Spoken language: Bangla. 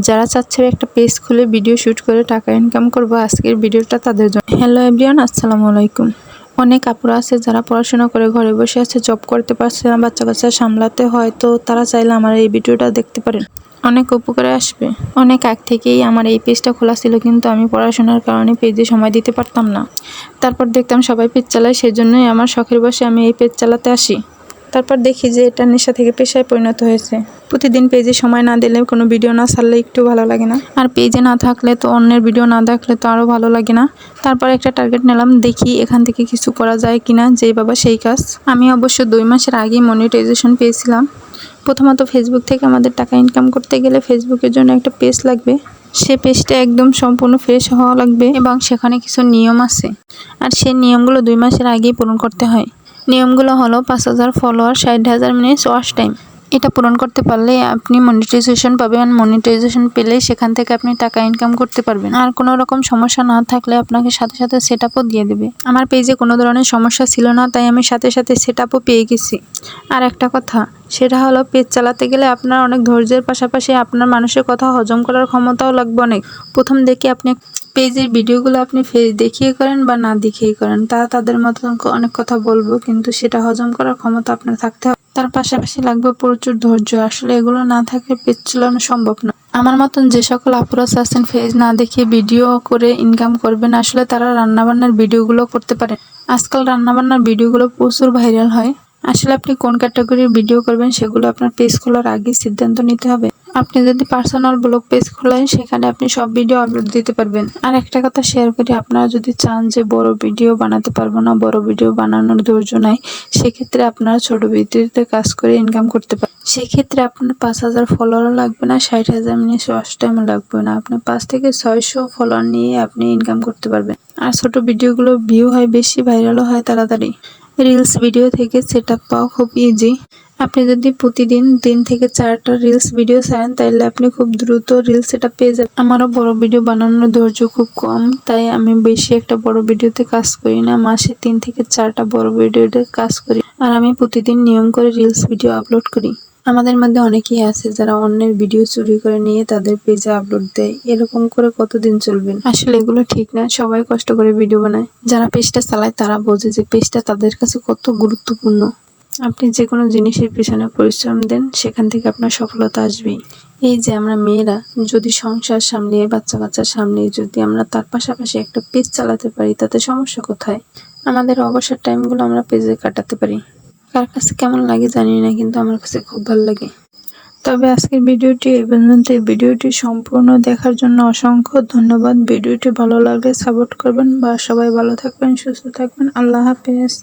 যারা চাচ্ছে একটা পেজ খুলে ভিডিও শুট করে টাকা ইনকাম করবো, আজকের ভিডিওটা তাদের জন্য। হ্যালো এভরিওয়ান, আসসালামু আলাইকুম। অনেক আপুরা আছে যারা পড়াশোনা করে ঘরে বসে আছে, জব করতে পারছে না, বাচ্চা কাচ্চা সামলাতে হয়, তো তারা চাইলে আমার এই ভিডিওটা দেখতে পারেন, অনেক উপকারে আসবে। অনেক আগ থেকেই আমার এই পেজটা খোলা ছিল, কিন্তু আমি পড়াশোনার কারণে পেজে সময় দিতে পারতাম না। তারপর দেখতাম সবাই পেজ চালায়, সেজন্যই আমার শখের বসে আমি এই পেজ চালাতে আসি। তারপর দেখি যে এটা নেশা থেকে পেশায় পরিণত হয়েছে। প্রতিদিন পেজে সময় না দিলে, কোনো ভিডিও না ছাড়লে একটু ভালো লাগে না, আর পেজে না থাকলে তো অন্যের ভিডিও না দেখলে তো আরও ভালো লাগে না। তারপর একটা টার্গেট নিলাম, দেখি এখান থেকে কিছু করা যায় কিনা, যেই বাবা সেই কাজ। আমি অবশ্য 2 মাসের আগেই মনিটাইজেশন পেয়েছিলাম। প্রথমত ফেসবুক থেকে আমাদের টাকা ইনকাম করতে গেলে ফেসবুকের জন্য একটা পেজ লাগবে। সে পেজটা একদম সম্পূর্ণ ফ্রেশ হওয়া লাগবে এবং সেখানে কিছু নিয়ম আছে, আর সেই নিয়মগুলো 2 মাসের আগেই পূরণ করতে হয়। নিয়মগুলো হলো 5000 ফলোয়ার, 60,000 মিনিটস ওয়াচ টাইম। এটা পূরণ করতে পারলে আপনি মনিটাইজেশন পাবেন। মনিটাইজেশন পেলে সেখান থেকে আপনি টাকা ইনকাম করতে পারবেন, আর কোনো রকম সমস্যা না থাকলে আপনাকে সাথে সাথে সেটআপও দিয়ে দেবে। আমার পেজে কোনো ধরনের সমস্যা ছিল না, তাই আমি সাথে সাথে সেটআপও পেয়ে গেছি। আর একটা কথা, সেটা হলো পেজ চালাতে গেলে আপনার অনেক ধৈর্যের পাশাপাশি আপনার মানুষের কথা হজম করার ক্ষমতাও লাগবে অনেক। প্রথম দেখে আপনি পেজের ভিডিওগুলো আপনি দেখিয়ে করেন বা না দেখিয়ে করেন, তারা তাদের মতন অনেক কথা বলবো, কিন্তু সেটা হজম করার ক্ষমতা আপনার থাকতে হবে। তার পাশাপাশি লাগবে প্রচুর ধৈর্য। আসলে এগুলো না থাকলে পেজ চালানো সম্ভব না। আমার মতন যে সকল আপুরা আছেন পেজ না দেখিয়ে ভিডিও করে ইনকাম করবেন, আসলে তারা রান্নাবান্নার ভিডিওগুলো করতে পারেন। আজকাল রান্নাবান্নার ভিডিওগুলো প্রচুর ভাইরাল হয়। আসলে আপনি কোন ক্যাটাগরির ভিডিও করবেন সেগুলো আপনার পেজ খোলার আগে সিদ্ধান্ত নিতে হবে। আপনি যদি পার্সোনাল ব্লগ পেজ খোলেন, সেখানে আপনি সব ভিডিও আপলোড দিতে পারবেন। আর একটা কথা শেয়ার করি, আপনারা যদি চান যে বড় ভিডিও বানাতে পারবো না, বড় ভিডিও বানানোর ধৈর্য নাই, সেক্ষেত্রে আপনারা ছোট ভিডিওতে কাজ করে ইনকাম করতে পারেন। সেক্ষেত্রে আপনার 5000 ফলোয়ারও লাগবে না, 60,000 মিনিট ওয়াচ টাইম লাগবে না, আপনি 5 থেকে 600 ফলোয়ার নিয়ে আপনি ইনকাম করতে পারবেন। আর ছোট ভিডিওগুলো ভিউ হয় বেশি, ভাইরালও হয় তাড়াতাড়ি। রিলস ভিডিও থেকে সেটআপ পাওয়া খুব ইজি। আপনি যদি প্রতিদিন 3 থেকে 4টা রিলস ভিডিও ছাড়েন, তাহলে আপনি খুব দ্রুত রিলস সেটআপ পেয়ে যাবেন। আমারও বড় ভিডিও বানানোর ধৈর্য খুব কম, তাই আমি বেশি একটা বড় ভিডিওতে কাজ করি না। মাসে 3 থেকে 4টা বড় ভিডিওতে কাজ করি, আর আমি প্রতিদিন নিয়ম করে রিলস ভিডিও আপলোড করি। আমাদের মধ্যে অনেকেই আছে যারা অন্যের ভিডিও চুরি করে নিয়ে তাদের পেজে আপলোড দেয়। এরকম করে কতদিন চলবেন? আসলে এগুলো ঠিক না। সবাই কষ্ট করে ভিডিও বানায়, যারা পেজটা চালায় তারা বোঝে যে পেজটা তাদের কাছে কত গুরুত্বপূর্ণ। আপনি যে কোনো জিনিসের পিছনে পরিশ্রম দেন, সেখান থেকে আপনার সফলতা আসবেই। এই যে আমরা মেয়েরা যদি সংসার সামলিয়ে, বাচ্চা কাচ্চা সামলিয়ে যদি আমরা তার পাশাপাশি একটা পেজ চালাতে পারি, তাতে সমস্যা কোথায়? আমাদের অবসর টাইমগুলো আমরা পেজে কাটাতে পারি। কার কাছে কেমন লাগে জানি না, কিন্তু আমার কাছে খুব ভালো লাগে। তবে আজকের ভিডিওটি এই পর্যন্ত। ভিডিওটি সম্পূর্ণ দেখার জন্য অসংখ্য ধন্যবাদ। ভিডিওটি ভালো লাগলে সাপোর্ট করবেন, বা সবাই ভালো থাকবেন, সুস্থ থাকবেন। আল্লাহ হাফেজ।